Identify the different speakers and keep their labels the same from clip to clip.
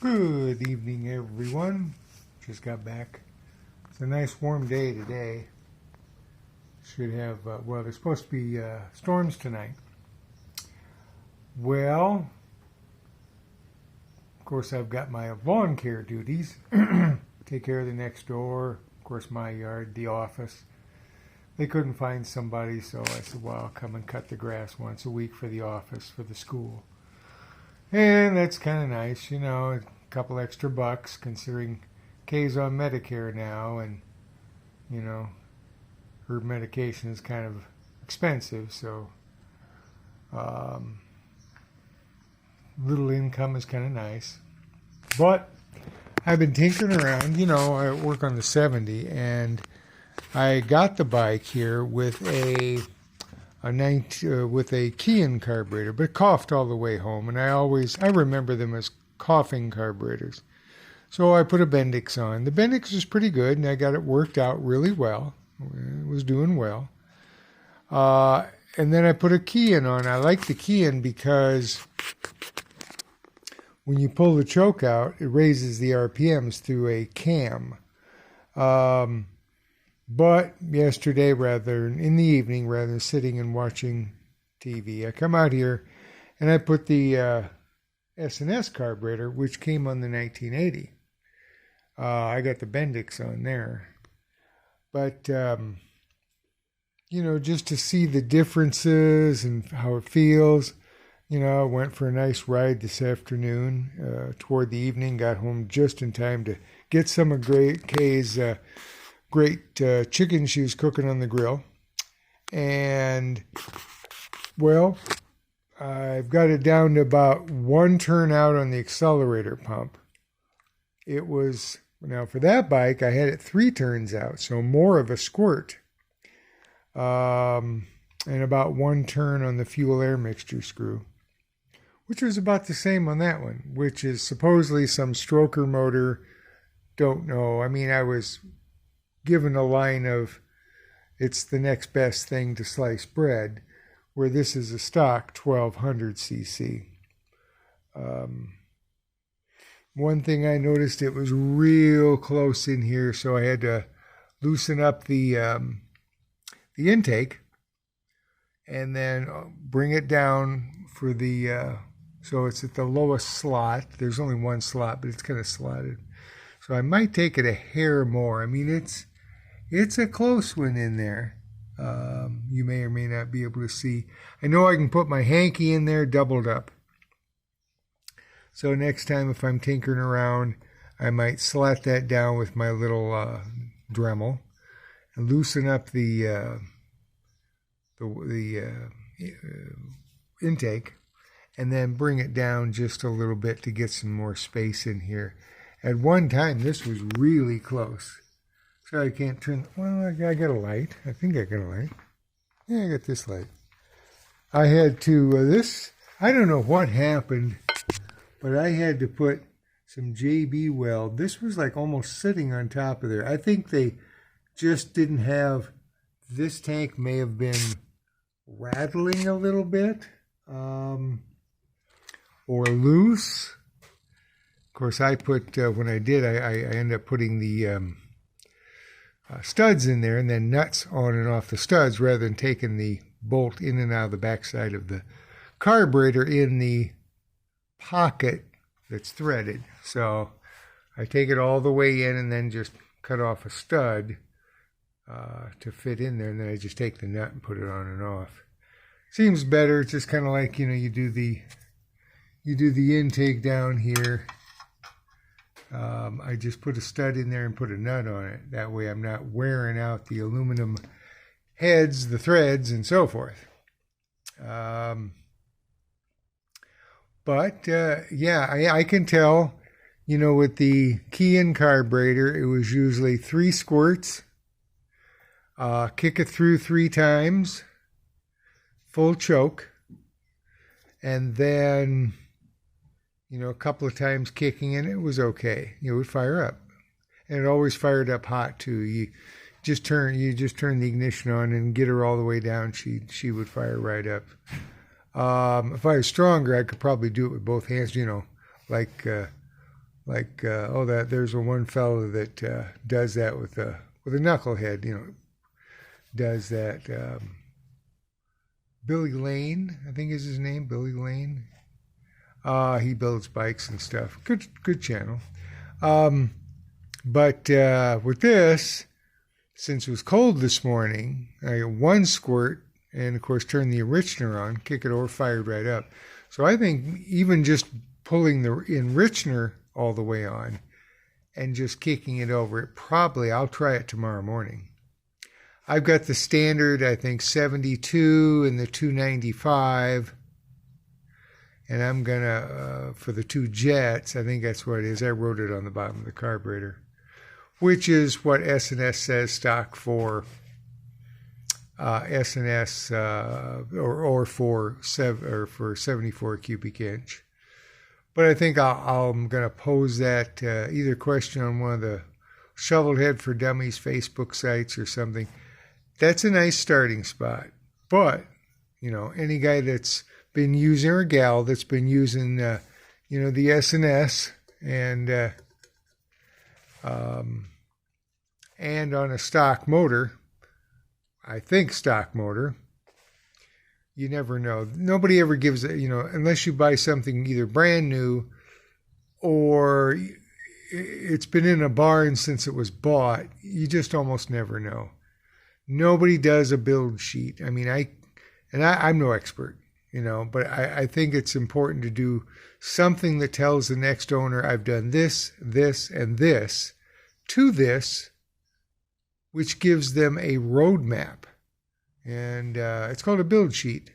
Speaker 1: Good evening, everyone. Just got back. It's a nice warm day today. Should have, there's supposed to be storms tonight. Well, of course, I've got my lawn care duties. Take care of the next door, of course, my yard, the office. They couldn't find somebody, so I said, well, I'll come and cut the grass once a week for the office, for the school. And that's kind of nice, a couple extra bucks considering Kay's on Medicare now, and, her medication is kind of expensive, so little income is kind of nice. But I've been tinkering around, I work on the 70, and I got the bike here with a Kean carburetor, but it coughed all the way home, and I remember them as coughing carburetors. So I put a Bendix on. The Bendix is pretty good, and I got it worked out really well. It was doing well. And then I put a Kean on. I like the Kean because when you pull the choke out, it raises the RPMs through a cam. But yesterday, in the evening, rather than sitting and watching TV, I come out here and I put the S&S carburetor, which came on the 1980. I got the Bendix on there. But, just to see the differences and how it feels, I went for a nice ride this afternoon. Toward the evening, got home just in time to get some of Kay's great chicken she was cooking on the grill. And, I've got it down to about one turn out on the accelerator pump. Now for that bike, I had it 3 turns out, so more of a squirt. And about 1 turn on the fuel air mixture screw, which was about the same on that one, which is supposedly some stroker motor. Don't know. I mean, I was given a line of it's the next best thing to slice bread, where this is a stock 1200 cc. One thing I noticed, it was real close in here, so I had to loosen up the intake and then bring it down for the so it's at the lowest slot. There's only one slot, but it's kind of slotted, so I might take it a hair more. I mean, it's a close one in there. You may or may not be able to see. I know I can put my hanky in there doubled up. So next time if I'm tinkering around, I might slat that down with my little Dremel and loosen up the intake, and then bring it down just a little bit to get some more space in here. At one time, this was really close. So I can't turn. Well, I got a light. I think I got a light. Yeah, I got this light. I had to, I don't know what happened, but I had to put some JB weld. This was like almost sitting on top of there. I think they just didn't have, this tank may have been rattling a little bit, or loose. Of course, I put, when I did, I ended up putting the studs in there and then nuts on and off the studs rather than taking the bolt in and out of the backside of the carburetor in the pocket that's threaded. So I take it all the way in and then just cut off a stud to fit in there, and then I just take the nut and put it on and off. Seems better. It's just kind of like, you do the intake down here. I just put a stud in there and put a nut on it. That way I'm not wearing out the aluminum heads, the threads, and so forth. But I can tell, with the Kean carburetor, it was usually 3 squirts, kick it through 3 times, full choke, and then a couple of times kicking, and it was okay. It would fire up, and it always fired up hot too. You just turn the ignition on and get her all the way down. She would fire right up. If I was stronger, I could probably do it with both hands. Like Like, there's one fellow that does that with a knucklehead, does that. Billy Lane, I think is his name, Billy Lane. He builds bikes and stuff. Good channel. But with this, since it was cold this morning, I got one squirt and, of course, turned the enrichener on, kick it over, fired right up. So I think even just pulling the enrichener all the way on and just kicking it over, I'll try it tomorrow morning. I've got the standard, I think, 72 and the 295. And I'm going to, for the 2 jets, I think that's what it is. I wrote it on the bottom of the carburetor, which is what S&S says stock for S&S or for 74 cubic inch. But I think I'm going to pose that either question on one of the Shovelhead for Dummies Facebook sites or something. That's a nice starting spot. But, any guy that's been using, or a gal that's been using, the S&S and on a stock motor, I think stock motor, you never know. Nobody ever gives it, unless you buy something either brand new or it's been in a barn since it was bought, you just almost never know. Nobody does a build sheet. I mean, I'm no expert, but I think it's important to do something that tells the next owner, I've done this, this, and this to this, which gives them a roadmap. And it's called a build sheet.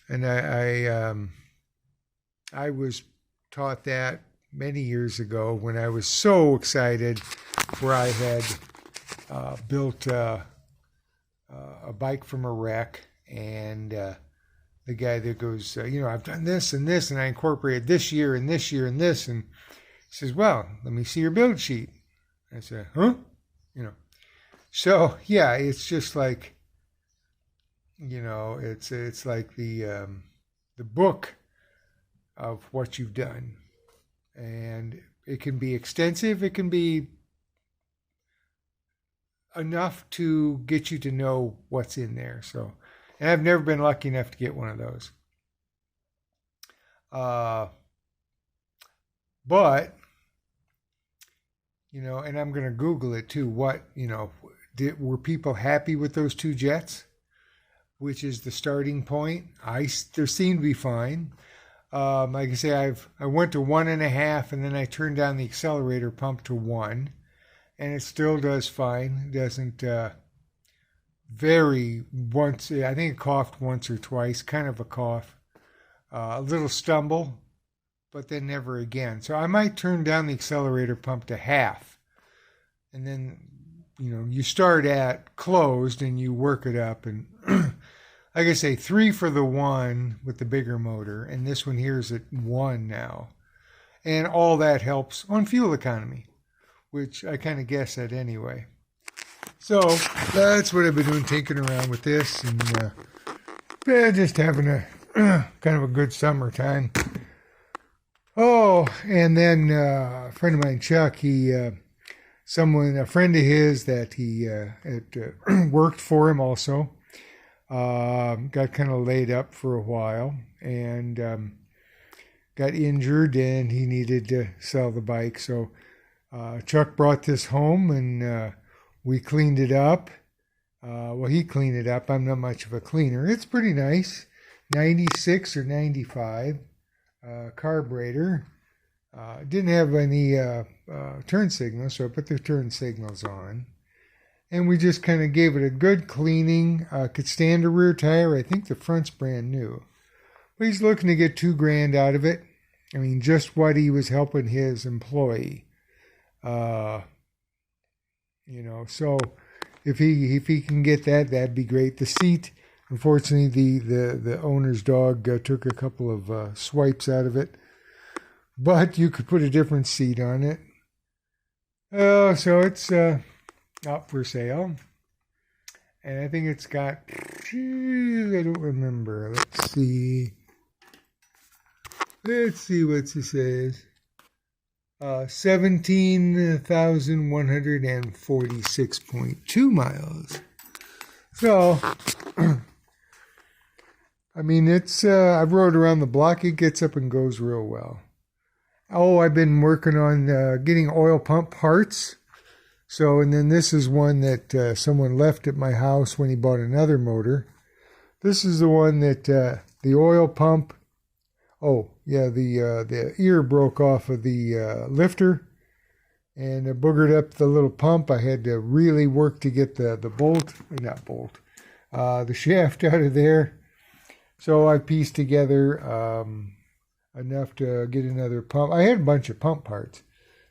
Speaker 1: And I was taught that many years ago when I was so excited, where I had built a bike from a wreck, and the guy that goes, I've done this and this, and I incorporated this year and this year and this, and he says, well, let me see your build sheet. I said, huh? So yeah, it's just like, it's like the book of what you've done, and it can be extensive. It can be enough to get you to know what's in there. So, and I've never been lucky enough to get one of those. But, and I'm going to Google it too. What, were people happy with those 2 jets? Which is the starting point. They seem to be fine. Like I say, I went to 1.5, and then I turned down the accelerator pump to 1, and it still does fine. It doesn't vary once. I think it coughed once or twice, kind of a cough, a little stumble, but then never again. So I might turn down the accelerator pump to 1/2, and then you start at closed and you work it up, and like I say, 3 for the 1 with the bigger motor, and this one here is at 1 now. And all that helps on fuel economy, which I kind of guess at anyway. So that's what I've been doing, tinkering around with this, and just having a kind of a good summertime. Oh, and then a friend of mine, Chuck, a friend of his that he had worked for him also, got kind of laid up for a while, and got injured, and he needed to sell the bike. So Chuck brought this home, and we cleaned it up. He cleaned it up. I'm not much of a cleaner. It's pretty nice. 96 or 95 carburetor. Didn't have any turn signals, so I put the turn signals on. And we just kind of gave it a good cleaning. Could stand a rear tire. I think the front's brand new. But he's looking to get $2,000 out of it. I mean, just what he was helping his employee. So if he can get that, that'd be great. The seat, unfortunately, the owner's dog took a couple of swipes out of it. But you could put a different seat on it. So it's up for sale. And I think it's got, I don't remember. Let's see what it says. 17,146.2 miles. So, I mean, I've rode around the block. It gets up and goes real well. Oh, I've been working on getting oil pump parts. So, and then this is one that someone left at my house when he bought another motor. This is the one that the oil pump, oh, yeah, the ear broke off of the lifter and it boogered up the little pump. I had to really work to get the shaft out of there. So I pieced together enough to get another pump. I had a bunch of pump parts.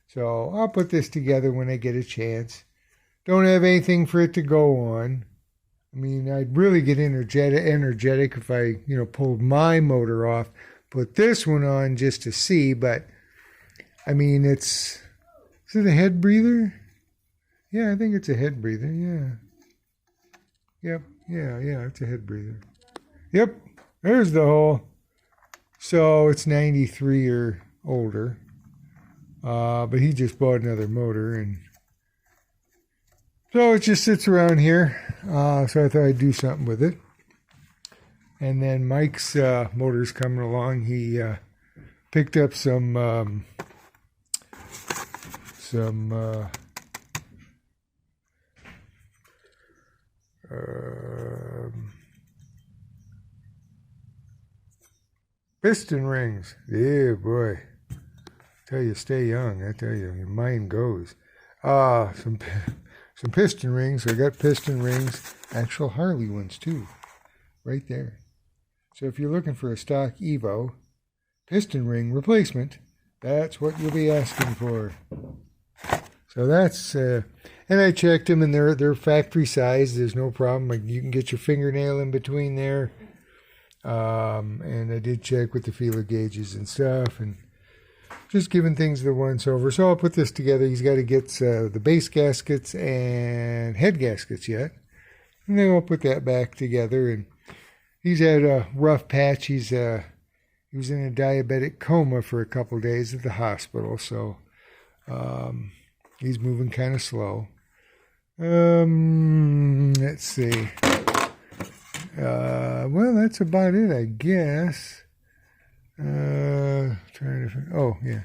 Speaker 1: So I'll put this together when I get a chance. Don't have anything for it to go on. I mean, I'd really get energetic if I, pulled my motor off, put this one on just to see, but I mean, is it a head breather? Yeah, I think it's a head breather, yeah. Yep, yeah, it's a head breather. Yep, there's the hole. So it's 93 or older. But he just bought another motor, and so it just sits around here. So I thought I'd do something with it. And then Mike's motor's coming along. He picked up some piston rings. Yeah, boy. Tell you, stay young. I tell you, your mind goes. Some piston rings. I got piston rings, actual Harley ones too, right there. So if you're looking for a stock Evo piston ring replacement, that's what you'll be asking for. So that's and I checked them, and they're factory size. There's no problem. Like, you can get your fingernail in between there. And I did check with the feeler gauges and stuff, and just giving things the once over. So I'll put this together. He's got to get the base gaskets and head gaskets yet. And then we'll put that back together. And he's had a rough patch. He was in a diabetic coma for a couple days at the hospital. So he's moving kind of slow. Let's see. Well, that's about it, I guess. Oh, yeah.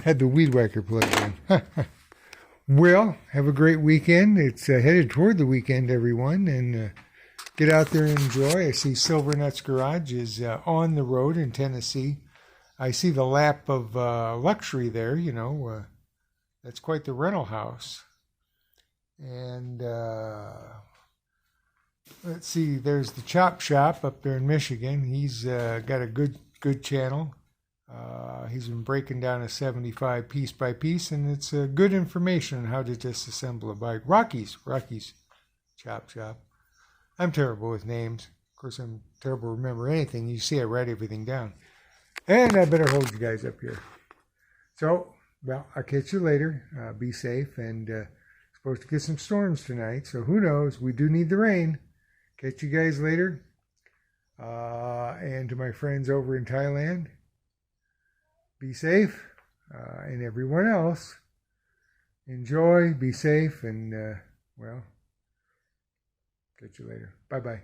Speaker 1: Had the weed whacker plugged in. Well, have a great weekend. It's headed toward the weekend, everyone, and get out there and enjoy. I see Silver Nuts Garage is on the road in Tennessee. I see the lap of luxury there, that's quite the rental house. And let's see, there's the Chop Shop up there in Michigan. He's got a good channel. He's been breaking down a 75 piece by piece, and it's good information on how to disassemble a bike. Rocky's Chop Shop. I'm terrible with names. Of course, I'm terrible to remember anything. You see, I write everything down. And I better hold you guys up here. So, well, I'll catch you later. Be safe, and supposed to get some storms tonight, so who knows? We do need the rain. Catch you guys later. And to my friends over in Thailand, be safe. And everyone else, enjoy, be safe, and, well, catch you later. Bye-bye.